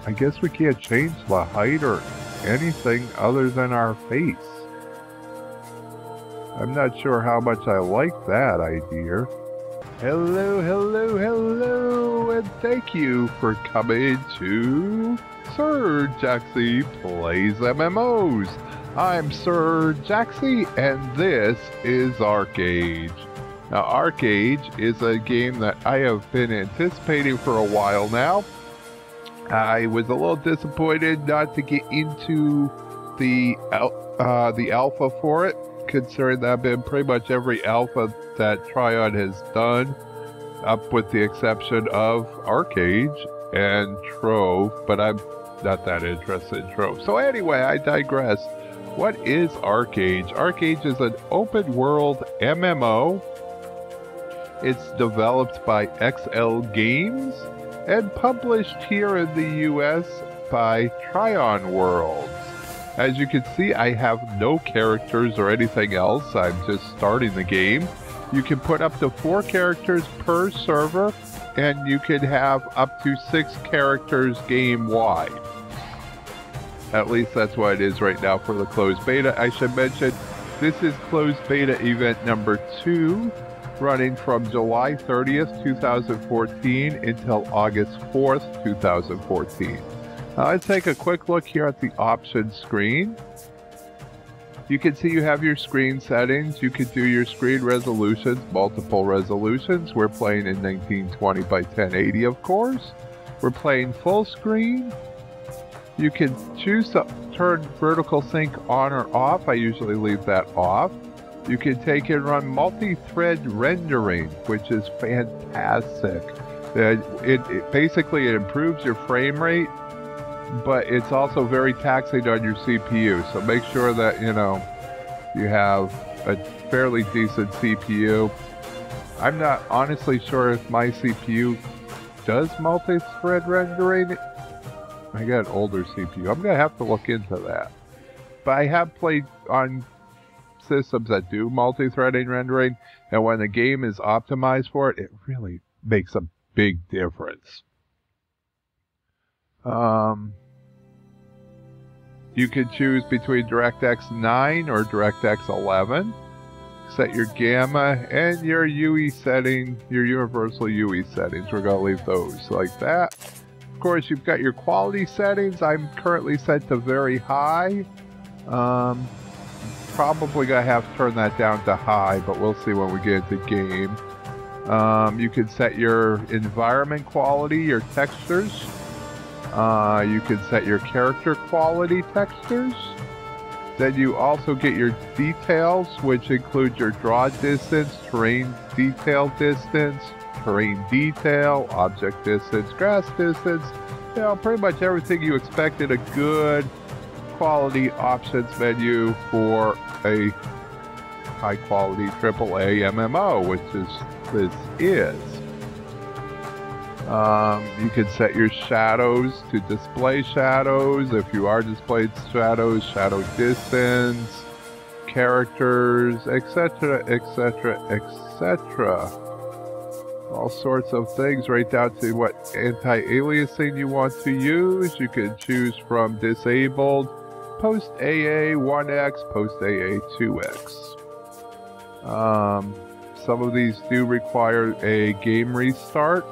I guess we can't change the height or anything other than our face. I'm not sure how much I like that idea. Hello, hello, hello, and thank you for coming to Sir Jaxxy Plays MMOs. I'm Sir Jaxxy, and this is ArcheAge. Now, ArcheAge is a game that I have been anticipating for a while now. I was a little disappointed not to get into the alpha for it, considering that I've been pretty much every alpha that Tryon has done, up with the exception of ArcheAge and Trove, but I'm not that interested in Trove. So anyway, I digress. What is ArcheAge? ArcheAge is an open world MMO. It's developed by XL Games and published here in the US by Tryon Worlds. As you can see, I have no characters or anything else. I'm just starting the game. You can put up to 4 characters per server, and you can have up to 6 characters game-wide. At least that's what it is right now for the closed beta. I should mention, this is closed beta event number 2, running from July 30th, 2014 until August 4th, 2014. Let's take a quick look here at the options screen. You can see you have your screen settings. You can do your screen resolutions, multiple resolutions. We're playing in 1920 by 1080, of course. We're playing full screen. You can choose to turn vertical sync on or off. I usually leave that off. You can take and run multi-thread rendering, which is fantastic. It basically improves your frame rate, but it's also very taxing on your CPU. So make sure that, you know, you have a fairly decent CPU. I'm not honestly sure if my CPU does multi-thread rendering. I got an older CPU. I'm going to have to look into that. But I have played on systems that do multi-threading rendering, and when the game is optimized for it, it really makes a big difference. You can choose between DirectX 9 or DirectX 11. Set your gamma and your UE setting, your universal UE settings. We're going to leave those like that. Of course, you've got your quality settings. I'm currently set to very high. Probably going to have to turn that down to high, but we'll see when we get into game. You can set your environment quality, your textures. You can set your character quality textures. Then you also get your details, which include your draw distance, terrain detail distance, terrain detail, object distance, grass distance. You know, pretty much everything you expect in a good quality options menu for a high quality AAA MMO, which this is. You can set your shadows to display shadows. If you are displayed shadows, shadow distance, characters, etc., etc., etc. All sorts of things, right down to what anti-aliasing you want to use. You can choose from disabled, post AA 1x, post AA 2x. Some of these do require a game restart.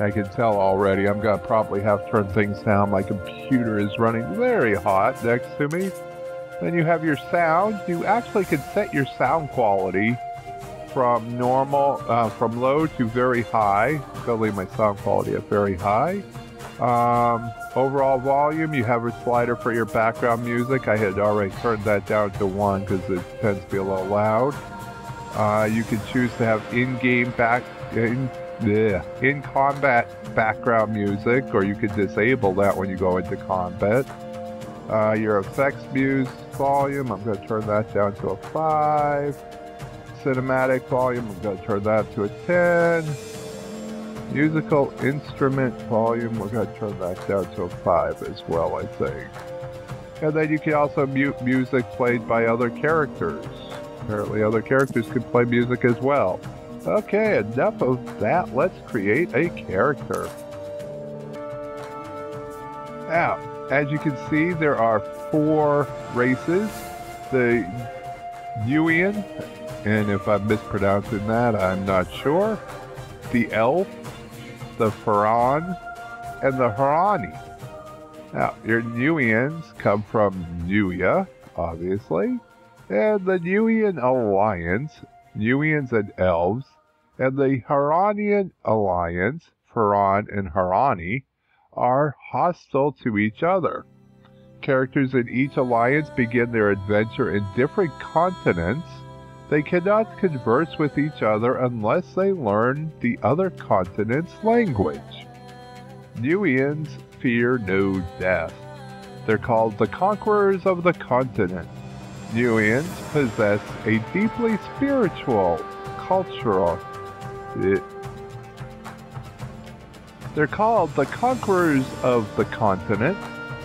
I can tell already. I'm going to probably have to turn things down. My computer is running very hot next to me. Then you have your sound. You actually can set your sound quality from normal, from low to very high. I'm going to leave my sound quality at very high. Overall volume, you have a slider for your background music. I had already turned that down to 1 because it tends to be a little loud. You can choose to have in-game in-combat background music, or you can disable that when you go into combat. Your effects music volume, I'm going to turn that down to a 5. Cinematic volume, I'm going to turn that to a 10. Musical instrument volume, we're going to turn that down to a 5 as well, I think. And then you can also mute music played by other characters. Apparently other characters can play music as well. Okay, enough of that. Let's create a character. Now, as you can see, there are 4 races. The Newian, and if I'm mispronouncing that, I'm not sure. The Elf, the Firran, and the Harani. Now, your Newians come from Newia, obviously, and the Newian Alliance, Newians and Elves, and the Haranian Alliance, Firran and Harani, are hostile to each other. Characters in each alliance begin their adventure in different continents. They cannot converse with each other unless they learn the other continent's language. Newians fear no death. They're called the conquerors of the continent. Newians possess a deeply spiritual, cultural... They're called the conquerors of the continent,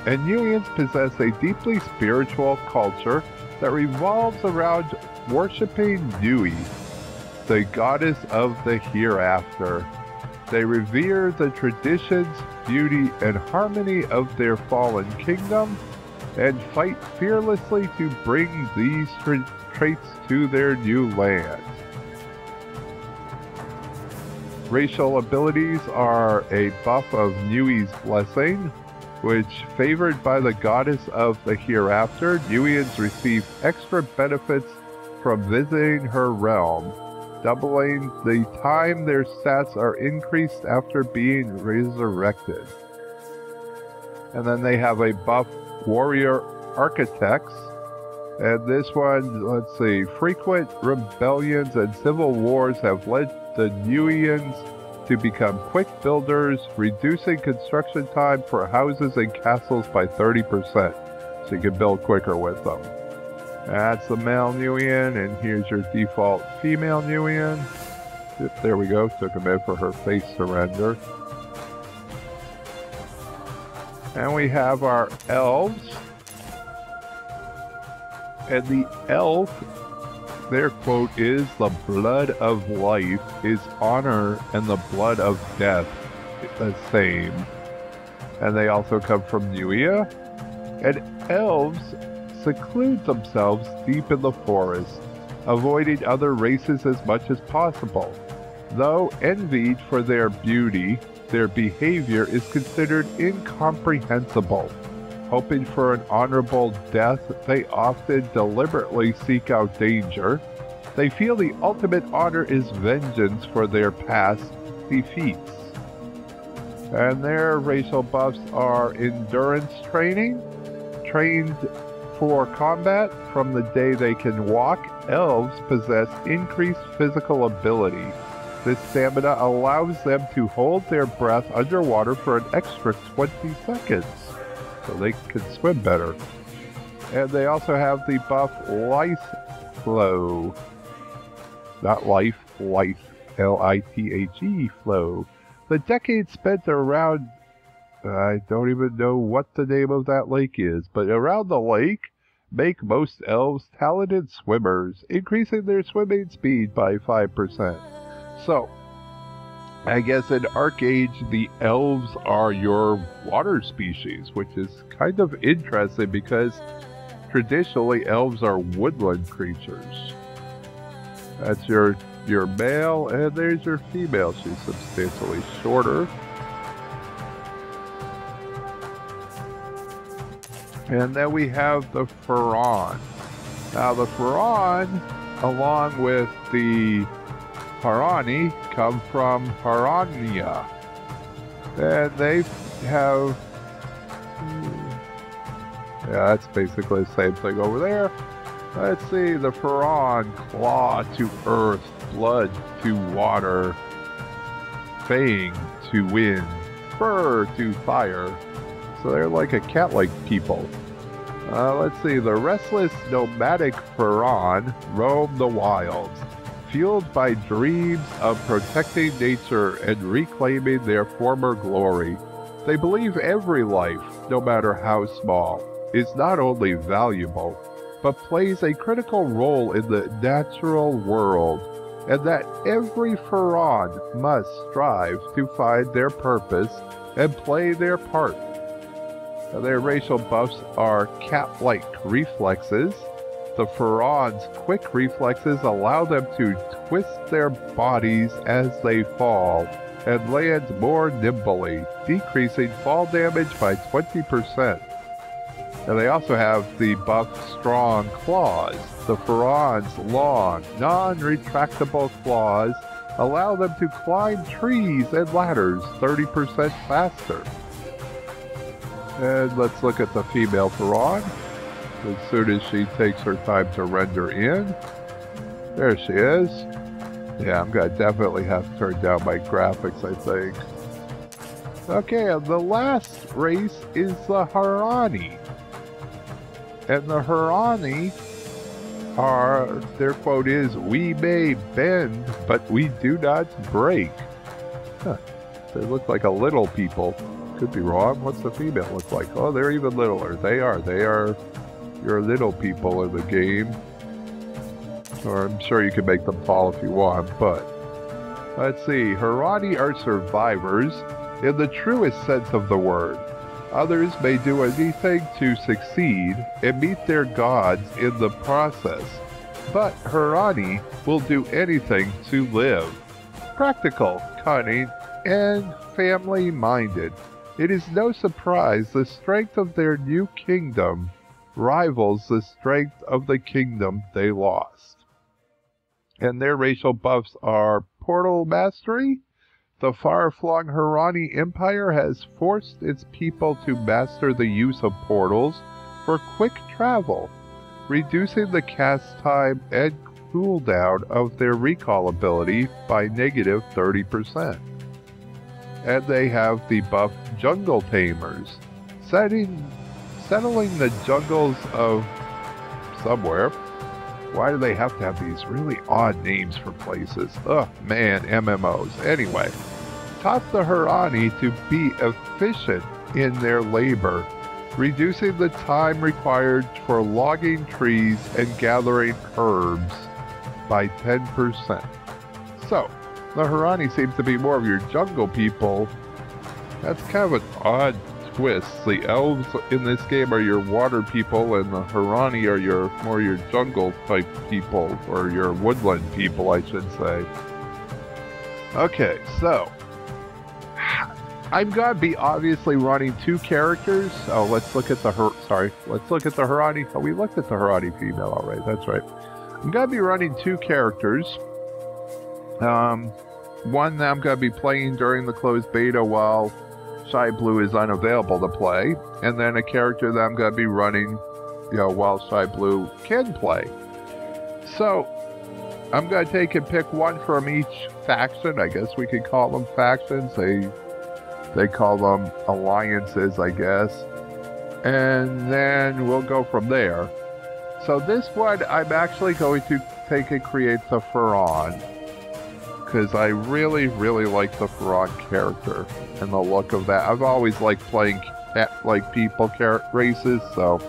and Newians possess a deeply spiritual culture that revolves around worshipping Nui, the goddess of the hereafter. They revere the traditions, beauty, and harmony of their fallen kingdom, and fight fearlessly to bring these traits to their new land. Racial abilities are a buff of Nui's blessing, which, favored by the goddess of the hereafter, Newians receive extra benefits from visiting her realm, doubling the time their stats are increased after being resurrected. And then they have a buff warrior architects, and this one, let's see, frequent rebellions and civil wars have led the Newians to become quick builders, reducing construction time for houses and castles by 30%, so you can build quicker with them. That's the male Newian, and here's your default female Newian. Yep, there we go, took a minute for her face to render. And we have our elves. And the elf, their quote is, "The blood of life is honor and the blood of death the same." And they also come from Newia. And elves seclude themselves deep in the forest, avoiding other races as much as possible. Though envied for their beauty, their behavior is considered incomprehensible. Hoping for an honorable death, they often deliberately seek out danger. They feel the ultimate honor is vengeance for their past defeats. And their racial buffs are endurance training, trained for combat from the day they can walk. Elves possess increased physical ability. This stamina allows them to hold their breath underwater for an extra 20 seconds. So they can swim better. And they also have the buff Life Flow. Not life, life. L-I-T-H-E flow. The decades spent around, I don't even know what the name of that lake is, but around the lake make most elves talented swimmers, increasing their swimming speed by 5%. So, I guess in ArcheAge, the elves are your water species, which is kind of interesting because traditionally elves are woodland creatures. That's your male, and there's your female. She's substantially shorter. And then we have the Firran. Now the Firran, along with the Harani, come from Harania. And they have... yeah, that's basically the same thing over there. Let's see, the Firran, claw to earth, blood to water, fang to wind, fur to fire. So they're like a cat-like people. Let's see, the restless nomadic Firran roam the wilds, fueled by dreams of protecting nature and reclaiming their former glory. They believe every life, no matter how small, is not only valuable, but plays a critical role in the natural world, and that every Firran must strive to find their purpose and play their part. Now, their racial buffs are cat-like reflexes. The Firran's quick reflexes allow them to twist their bodies as they fall and land more nimbly, decreasing fall damage by 20%. And they also have the buff Strong Claws. The Firran's long, non-retractable claws allow them to climb trees and ladders 30% faster. And let's look at the female Firran. As soon as she takes her time to render in. There she is. Yeah, I'm going to definitely have to turn down my graphics, I think. Okay, and the last race is the Harani. And the Harani their quote is, "We may bend, but we do not break." Huh. They look like a little people. Could be wrong. What's the female look like? Oh, they're even littler. They are your little people in the game. Or I'm sure you can make them tall if you want, but let's see. Harani are survivors in the truest sense of the word. Others may do anything to succeed and meet their gods in the process, but Harani will do anything to live. Practical, cunning, and family-minded. It is no surprise the strength of their new kingdom rivals the strength of the kingdom they lost. And their racial buffs are Portal Mastery. The far-flung Harani Empire has forced its people to master the use of portals for quick travel, reducing the cast time and cooldown of their recall ability by negative 30%. And they have the buff Jungle Tamers, settling the jungles of somewhere. Why do they have to have these really odd names for places? Ugh, man, MMOs. Anyway, taught the Harani to be efficient in their labor, reducing the time required for logging trees and gathering herbs by 10%. So, the Harani seems to be more of your jungle people. That's kind of an odd twist. The elves in this game are your water people, and the Harani are more your jungle type people, or your woodland people, I should say. Okay, so I'm gonna be obviously running two characters. Oh, let's look at the Harani. Oh, we looked at the Harani female already. That's right. I'm gonna be running two characters. One that I'm gonna be playing during the closed beta while Shy Blue is unavailable to play, and then a character that I'm going to be running, while Shy Blue can play. So, I'm going to take and pick one from each faction. I guess we could call them factions. They call them alliances, I guess. And then we'll go from there. So this one, I'm actually going to take and create the Firran, because I really, really like the Firran character and the look of that. I've always liked playing people races, so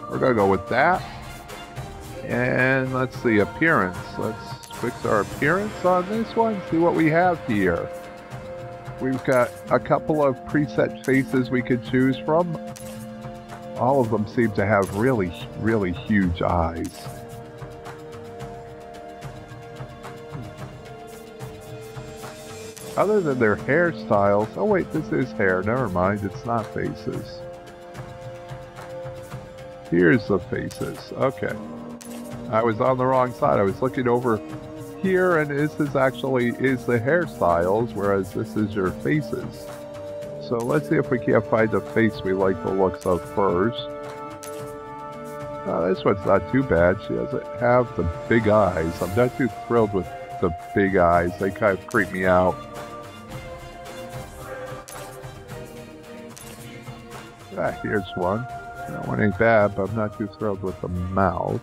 we're going to go with that. And let's see, appearance. Let's fix our appearance on this one, see what we have here. We've got a couple of preset faces we could choose from. All of them seem to have really, really huge eyes. Other than their hairstyles... Oh wait, this is hair. Never mind, it's not faces. Here's the faces. Okay. I was on the wrong side. I was looking over here, and this is the hairstyles, whereas this is your faces. So let's see if we can't find a face we like the looks of first. This one's not too bad. She doesn't have the big eyes. I'm not too thrilled with the big eyes. They kind of creep me out. Here's one. That one ain't bad, but I'm not too thrilled with the mouth.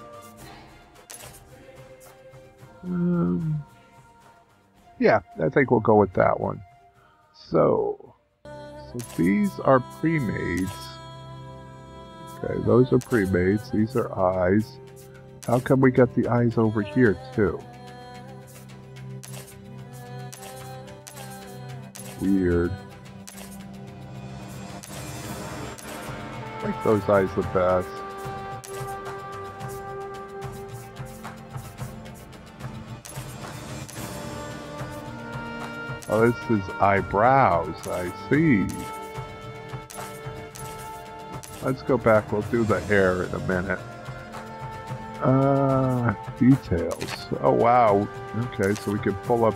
Yeah, I think we'll go with that one. So these are pre-mades. Okay, those are pre-mades. These are eyes. How come we got the eyes over here too? I like those eyes the best. Oh, this is eyebrows. I see. Let's go back. We'll do the hair in a minute. Details. Oh, wow. Okay, so we can pull up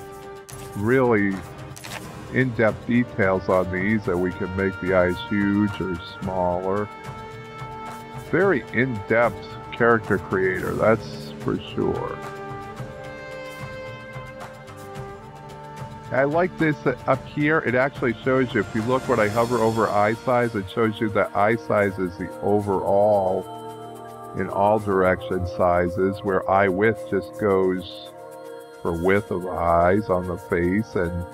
really in-depth details on these, that we can make the eyes huge or smaller. Very in-depth character creator, that's for sure. I like this up here. It actually shows you, if you look when I hover over eye size, it shows you that eye size is the overall in all direction sizes, where eye width just goes for width of eyes on the face, and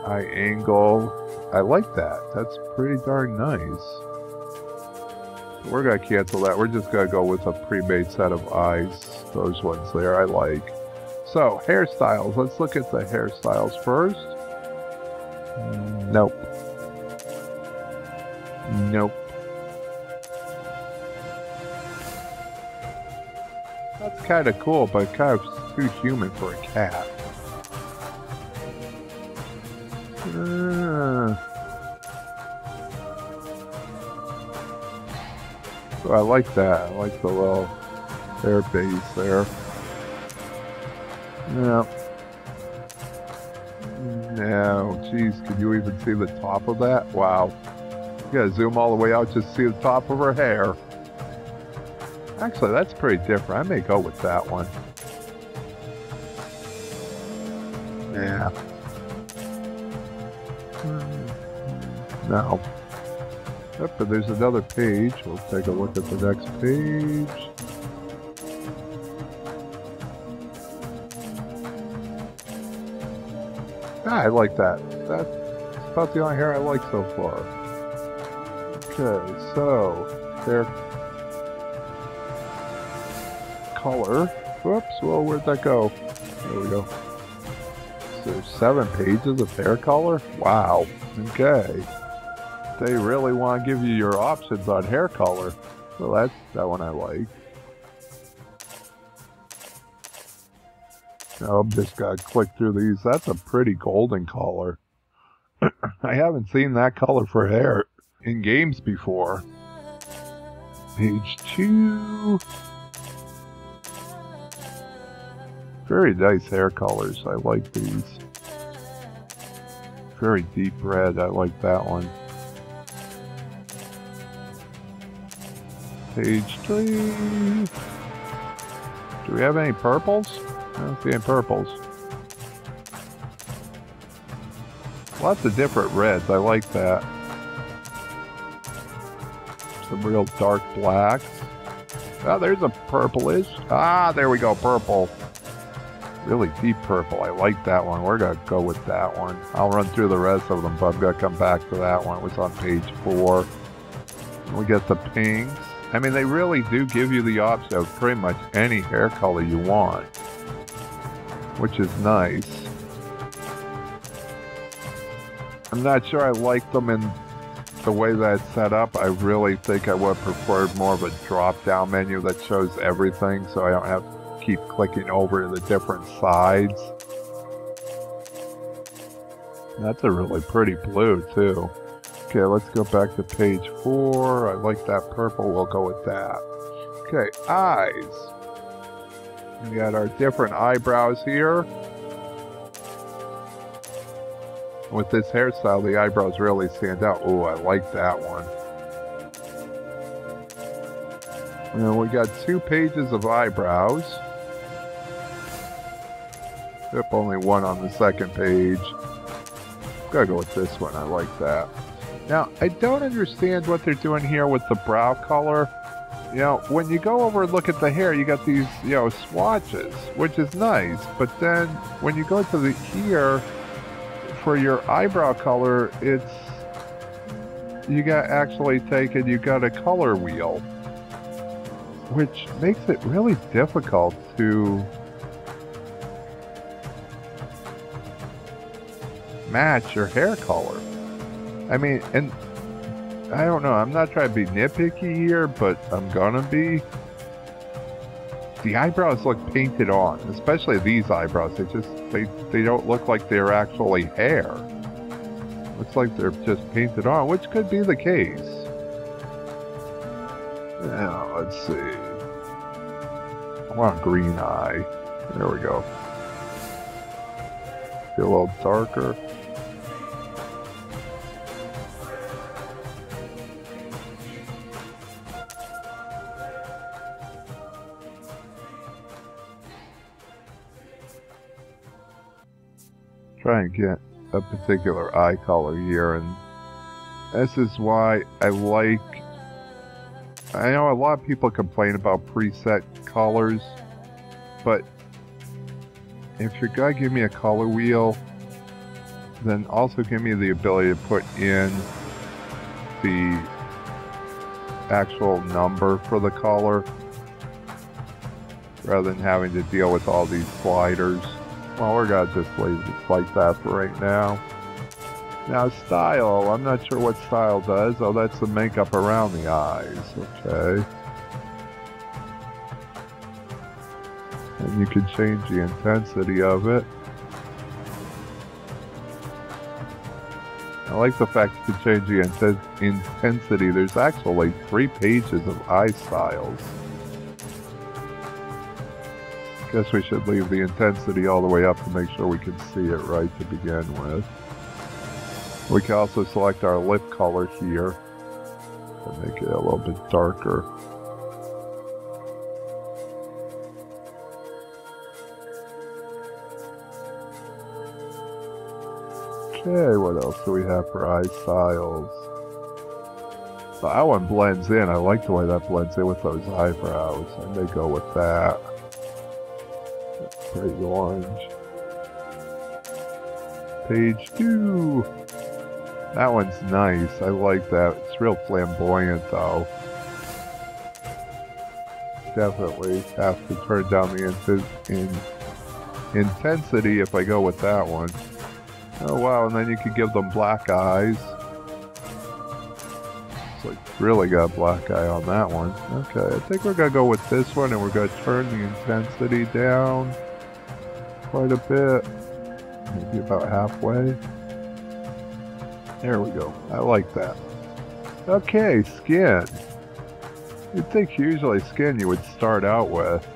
eye angle. I like that. That's pretty darn nice. We're going to cancel that. We're just going to go with a pre-made set of eyes. Those ones there I like. So, hairstyles. Let's look at the hairstyles first. Nope. Nope. That's kind of cool, but kind of too human for a cat. So I like that. I like the little hair base there. No. No. Jeez, can you even see the top of that? Wow. You gotta zoom all the way out just to see the top of her hair. Actually, that's pretty different. I may go with that one. Yeah. No. Yep, but there's another page. We'll take a look at the next page. Ah, I like that. That's about the only hair I like so far. Okay, so their color. Whoops, well, where'd that go? There we go. So 7 pages of hair color? Wow. Okay. They really want to give you your options on hair color. Well, that's that one I like. Now I'm just gonna click through these. That's a pretty golden color. I haven't seen that color for hair in games before. Page 2. Very nice hair colors. I like these. Very deep red. I like that one. Page 3. Do we have any purples? I don't see any purples. Lots of different reds. I like that. Some real dark blacks. Oh, there's a purplish. Ah, there we go. Purple. Really deep purple. I like that one. We're going to go with that one. I'll run through the rest of them, but I'm going to come back to that one. It was on page 4. We get the pinks. I mean, they really do give you the option of pretty much any hair color you want, which is nice. I'm not sure I like them in the way that it's set up. I really think I would have preferred more of a drop-down menu that shows everything, so I don't have to keep clicking over to the different sides. That's a really pretty blue, too. Okay, let's go back to page 4. I like that purple. We'll go with that. Okay, eyes. We got our different eyebrows here. With this hairstyle, the eyebrows really stand out. Oh, I like that one. And we got 2 pages of eyebrows. Yep, only one on the second page. Gotta go with this one. I like that. Now, I don't understand what they're doing here with the brow color. You know, when you go over and look at the hair, you got these, you know, swatches, which is nice. But then when you go to the here for your eyebrow color, it's, you got actually taken, you got a color wheel, which makes it really difficult to match your hair color. I mean, and I don't know, I'm not trying to be nitpicky here, but I'm gonna be. The eyebrows look painted on, especially these eyebrows. They don't look like they're actually hair. Looks like they're just painted on, which could be the case. Now, let's see. I want green eye. There we go. Be a little darker. Try and get a particular eye color here, and this is why I like. I know a lot of people complain about preset colors, but if you're gonna give me a color wheel, then also give me the ability to put in the actual number for the color, rather than having to deal with all these sliders. Well, we're gonna just leave it like that for right now. Now, style. I'm not sure what style does. Oh, that's the makeup around the eyes. Okay. And you can change the intensity of it. I like the fact you can change the intensity. There's actually 3 pages of eye styles. Guess we should leave the intensity all the way up to make sure we can see it right to begin with. We can also select our lip color here to make it a little bit darker. Okay, what else do we have for eye styles? That one blends in. I like the way that blends in with those eyebrows. I may go with that. Pretty orange. Page 2. That one's nice. I like that. It's real flamboyant though. Definitely have to turn down the intensity if I go with that one. Oh wow, and then you can give them black eyes. It's like really got a black eye on that one. Okay, I think we're gonna go with this one, and we're gonna turn the intensity down quite a bit. Maybe about halfway. There we go. I like that. Okay, skin. You'd think usually skin you would start out with.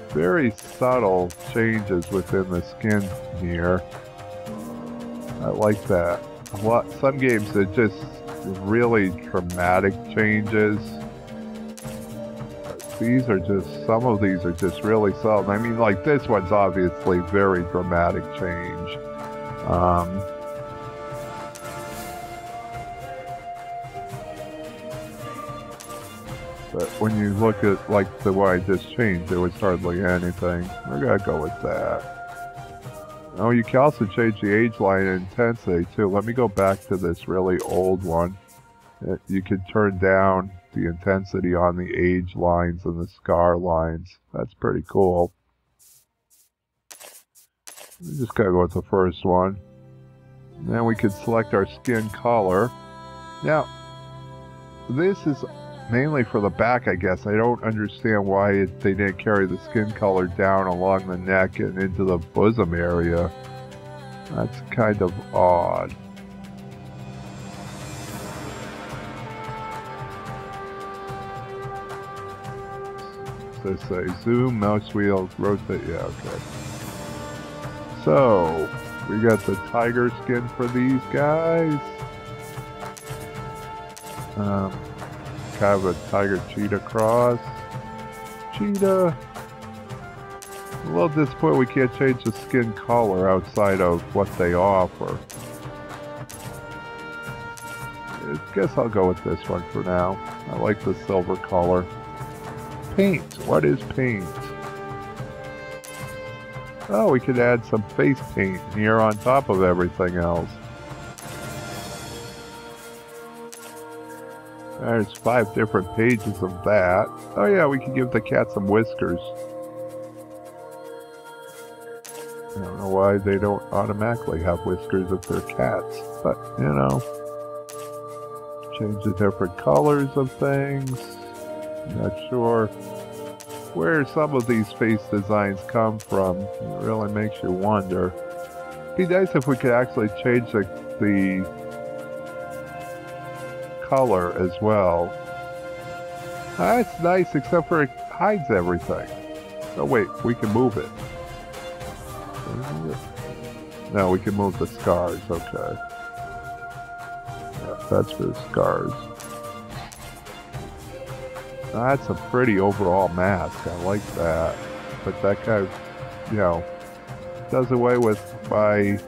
Very subtle changes within the skin here. I like that. Some games are just really dramatic changes. These are just, some of these are just really subtle. I mean, like this one's obviously very dramatic change. But when you look at like the way I just changed, there was hardly anything. We're gonna go with that. Oh, you can also change the age line and intensity too. Let me go back to this really old one. You can turn down the intensity on the age lines and the scar lines. That's pretty cool. We just gotta go with the first one. And then we can select our skin color. Now, this is mainly for the back, I guess. I don't understand why they didn't carry the skin color down along the neck and into the bosom area. That's kind of odd. So say zoom, mouse wheel, rotate. Yeah, okay. So we got the tiger skin for these guys. Kind of a tiger cheetah cross. Cheetah. A little disappointed we can't change the skin color outside of what they offer. I guess I'll go with this one for now. I like the silver color. Paint. What is paint? Oh, we could add some face paint here on top of everything else. There's 5 different pages of that. Oh yeah, we can give the cat some whiskers. I don't know know why they don't automatically have whiskers if they're cats, but, you know. Change the different colors of things. Not sure where some of these face designs come from. It really makes you wonder. It'd be nice if we could actually change the color as well. That's nice, except for it hides everything. Oh wait, we can move it. No, we can move the scars, okay. Yeah, that's for the scars. That's a pretty overall mask, I like that. But that kind of, you know, does away with my...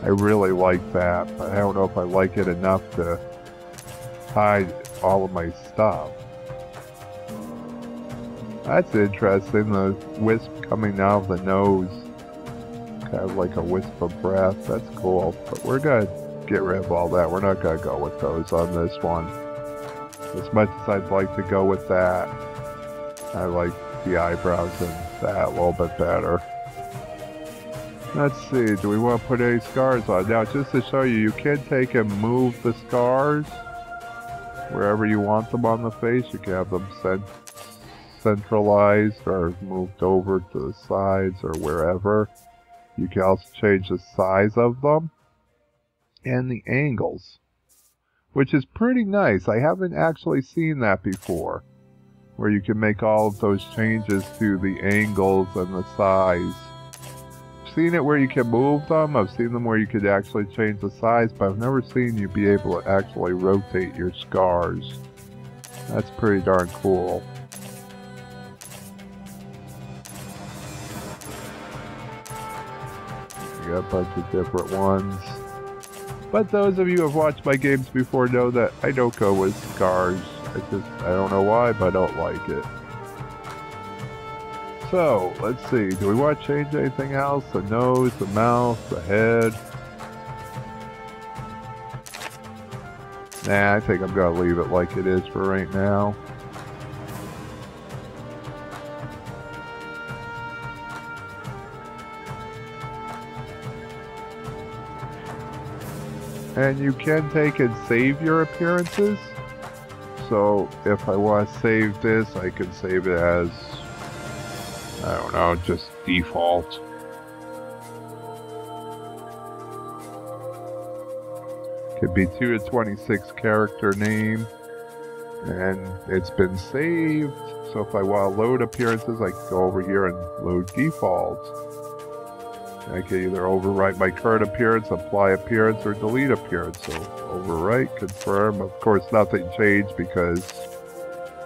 I really like that, but I don't know if I like it enough to hide all of my stuff. That's interesting, the wisp coming out of the nose. Kind of like a wisp of breath, that's cool. But we're gonna get rid of all that, we're not gonna go with those on this one. As much as I'd like to go with that, I like the eyebrows and that a little bit better. Let's see, do we want to put any scars on? Now, just to show you, you can take and move the scars wherever you want them on the face. You can have them centralized or moved over to the sides or wherever. You can also change the size of them and the angles, which is pretty nice. I haven't actually seen that before, where you can make all of those changes to the angles and the size. Seen it where you can move them. I've seen them where you could actually change the size, but I've never seen you be able to actually rotate your scars. That's pretty darn cool. You got a bunch of different ones. But those of you who have watched my games before know that I don't go with scars. I don't know why, but I don't like it. So, let's see, do we want to change anything else? The nose, the mouth, the head? Nah, I think I'm going to leave it like it is for right now. And you can take and save your appearances. So, if I want to save this, I can save it as... I don't know, just default. Could be 2 to 26 character name. And it's been saved. So if I want to load appearances, I can go over here and load default. I can either overwrite my current appearance, apply appearance, or delete appearance. So overwrite, confirm. Of course, nothing changed because,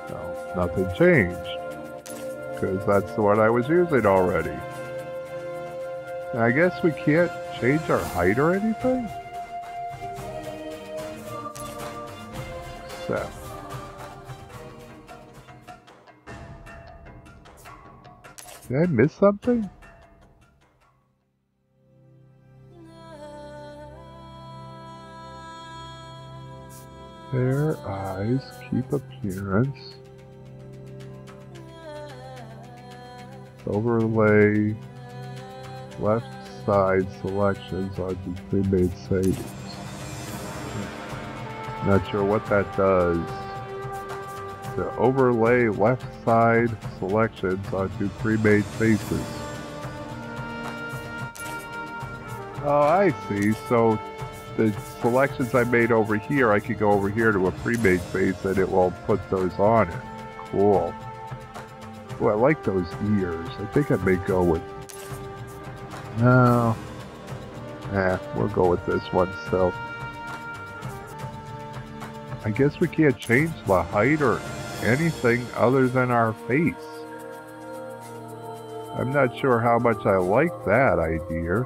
no, nothing changed. Because that's the one I was using already. And I guess we can't change our height or anything? Except... did I miss something? Hair, eyes, keep appearance. Overlay left side selections on the pre-made savings. Not sure what that does. To overlay left side selections onto pre-made faces. Oh, I see. So the selections I made over here, I could go over here to a pre-made face and it will put those on it. Cool. Oh, I like those ears. I think I may go with... no. We'll go with this one still. I guess we can't change the height or anything other than our face. I'm not sure how much I like that idea.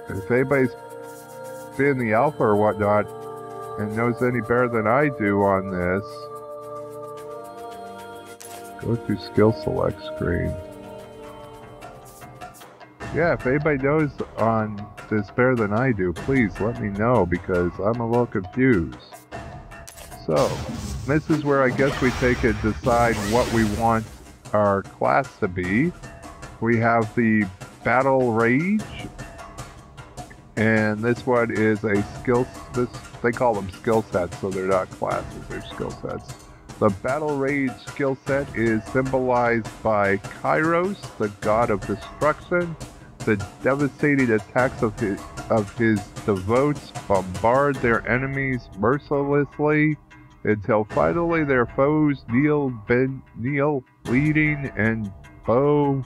If anybody's been the alpha or whatnot and knows any better than I do on this, go to skill select screen. Yeah, if anybody knows on this better than I do, please let me know, because I'm a little confused. So, this is where I guess we take and decide what we want our class to be. We have the Battle Rage, and this one is a skill. They call them skill sets, so they're not classes; they're skill sets. The Battle Rage skill set is symbolized by Kairos, the god of destruction. The devastating attacks of his devotes bombard their enemies mercilessly until finally their foes kneel bleeding and bow,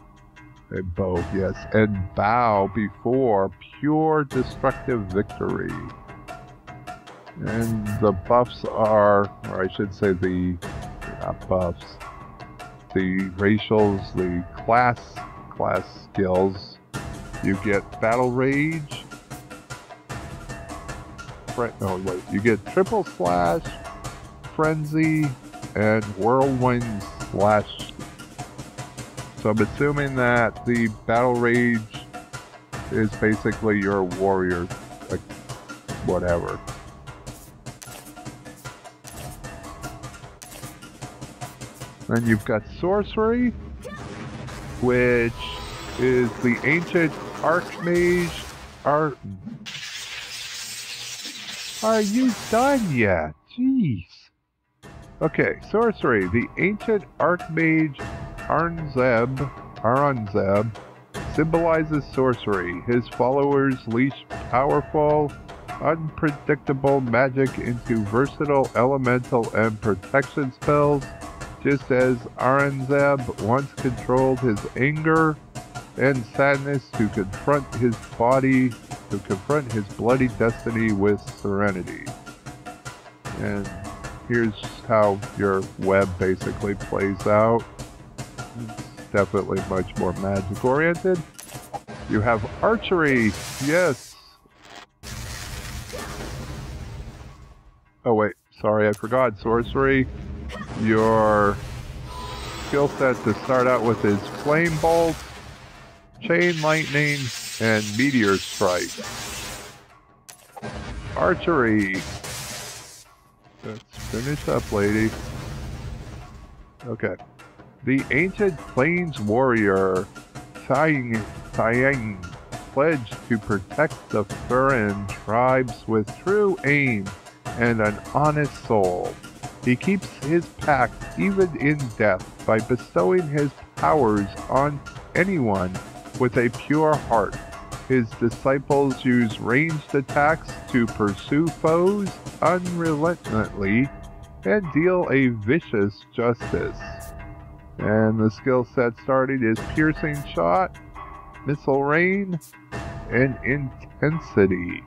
and bow before pure destructive victory. And the buffs are, or I should say not buffs, the racials, the class skills. You get Battle Rage. You get Triple Slash, Frenzy, and Whirlwind Slash. So I'm assuming that the Battle Rage is basically your warrior, like, whatever. Then you've got Sorcery, which is the ancient Archmage. Are you done yet? Jeez. Okay, Sorcery. The ancient Archmage Aranzeb symbolizes sorcery. His followers leash powerful, unpredictable magic into versatile elemental and protection spells, just as Aranzeb once controlled his anger and sadness to confront his bloody destiny with serenity. And here's how your web basically plays out. It's definitely much more magic oriented. You have archery, yes. Oh wait, sorry, I forgot sorcery. Your skill set to start out with is Flame Bolt, Chain Lightning, and Meteor Strike. Archery. Let's finish up, lady. Okay. The ancient Plains warrior Prying pledged to protect the Firran tribes with true aim and an honest soul. He keeps his pact even in death by bestowing his powers on anyone with a pure heart. His disciples use ranged attacks to pursue foes unrelentingly and deal a vicious justice. And the skill set starting is Piercing Shot, Missile Rain, and Intensity.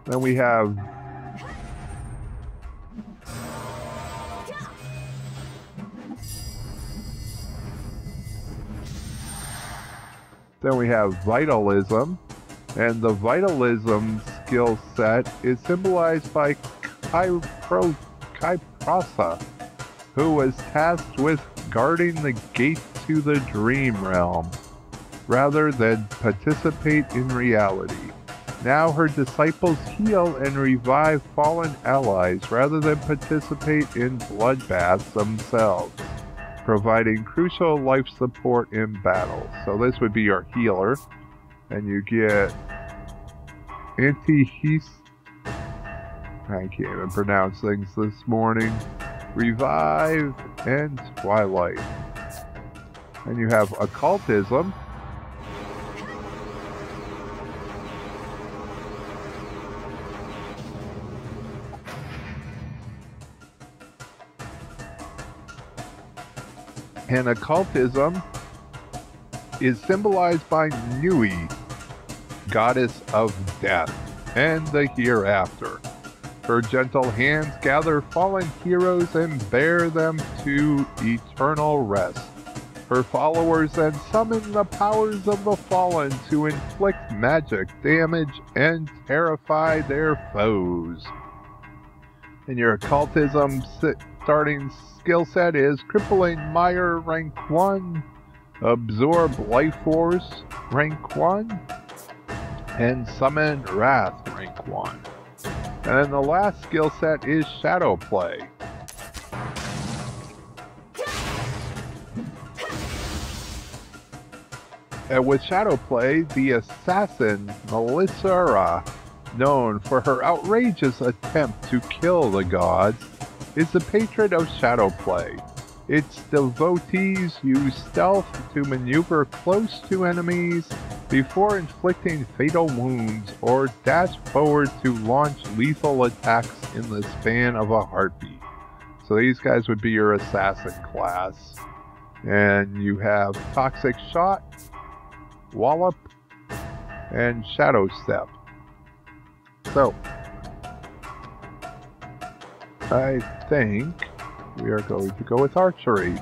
Then we have Vitalism, and the Vitalism skill set is symbolized by Kyprosa, who was tasked with guarding the gate to the dream realm, rather than participate in reality. Now her disciples heal and revive fallen allies rather than participate in bloodbaths themselves, providing crucial life support in battle. So this would be your healer, and you get I can't even pronounce things this morning. Revive and Twilight. And you have Occultism. And Occultism is symbolized by Nui, goddess of death and the hereafter. Her gentle hands gather fallen heroes and bear them to eternal rest. Her followers then summon the powers of the fallen to inflict magic damage and terrify their foes. And your Occultism starting skill set is Crippling Mire rank 1, Absorb Life Force, rank 1. And Summon Wrath, rank 1. And then the last skill set is Shadow Play. And with Shadow Play, the assassin Melissa, known for her outrageous attempt to kill the gods, is the patron of Shadow Play. Its devotees use stealth to maneuver close to enemies before inflicting fatal wounds or dash forward to launch lethal attacks in the span of a heartbeat. So these guys would be your assassin class. And you have Toxic Shot, Wallop, and Shadow Step. So, I think we are going to go with archery.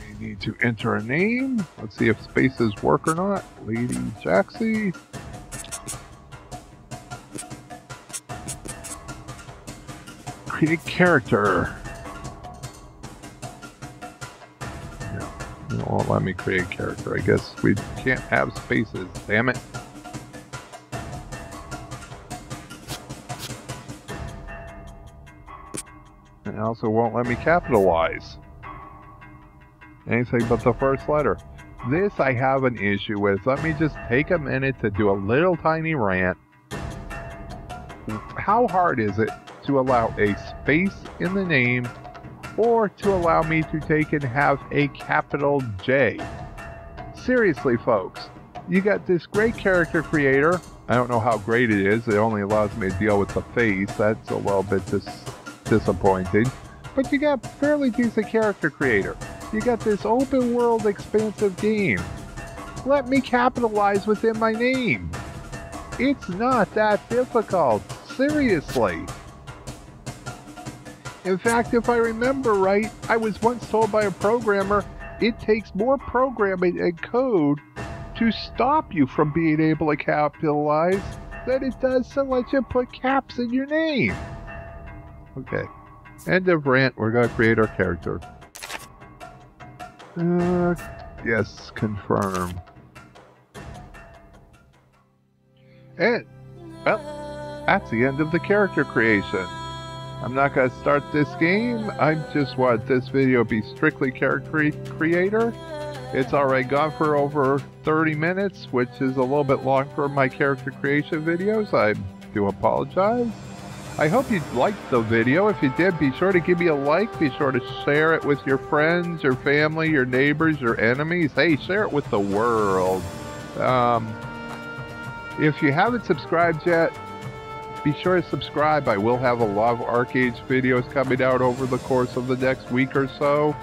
We need to enter a name. Let's see if spaces work or not. LadyJaxxy. Create character. No, it won't let me create character. I guess we can't have spaces, damn it. And it also won't let me capitalize anything but the first letter. This I have an issue with. Let me just take a minute to do a little tiny rant. How hard is it to allow a space in the name, or to allow me to take and have a capital J? Seriously, folks, you got this great character creator. I don't know how great it is. It only allows me to deal with the face. That's a little bit disappointing. But you got fairly decent character creator. You got this open world expansive game. Let me capitalize within my name. It's not that difficult. Seriously. In fact, if I remember right, I was once told by a programmer, it takes more programming and code to stop you from being able to capitalize than it does to let you put caps in your name. Okay. End of rant. We're going to create our character. Yes, confirm. And, well, that's the end of the character creation. I'm not going to start this game. I just want this video to be strictly character creator. It's already gone for over 30 minutes, which is a little bit long for my character creation videos. I do apologize. I hope you liked the video. If you did, be sure to give me a like. Be sure to share it with your friends, your family, your neighbors, your enemies. Hey, share it with the world. If you haven't subscribed yet, be sure to subscribe. I will have a lot of ArcheAge videos coming out over the course of the next week or so.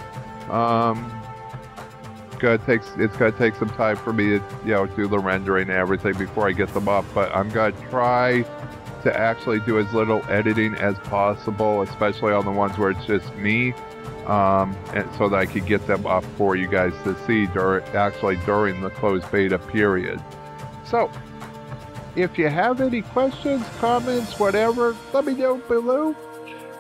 It's gonna take some time for me to, do the rendering and everything before I get them up. But I'm gonna try to actually do as little editing as possible, especially on the ones where it's just me, and so that I could get them up for you guys to see during the closed beta period. So, if you have any questions, comments, whatever, let me know below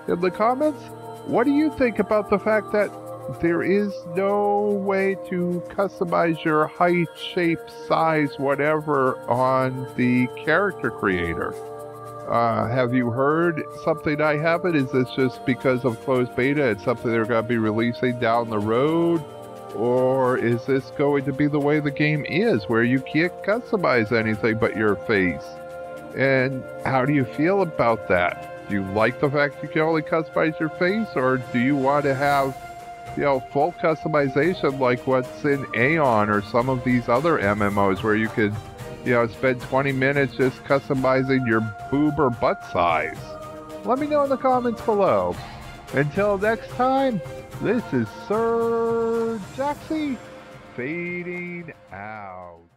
in the comments. What do you think about the fact that there is no way to customize your height, shape, size, whatever on the character creator? Have you heard something I haven't? Is this just because of closed beta? It's something they're going to be releasing down the road? Or is this going to be the way the game is, where you can't customize anything but your face? And how do you feel about that? Do you like the fact you can only customize your face? Or do you want to have, full customization like what's in Aeon or some of these other MMOs where you could spend 20 minutes just customizing your boob or butt size? Let me know in the comments below. Until next time, this is Sir Jaxxy fading out.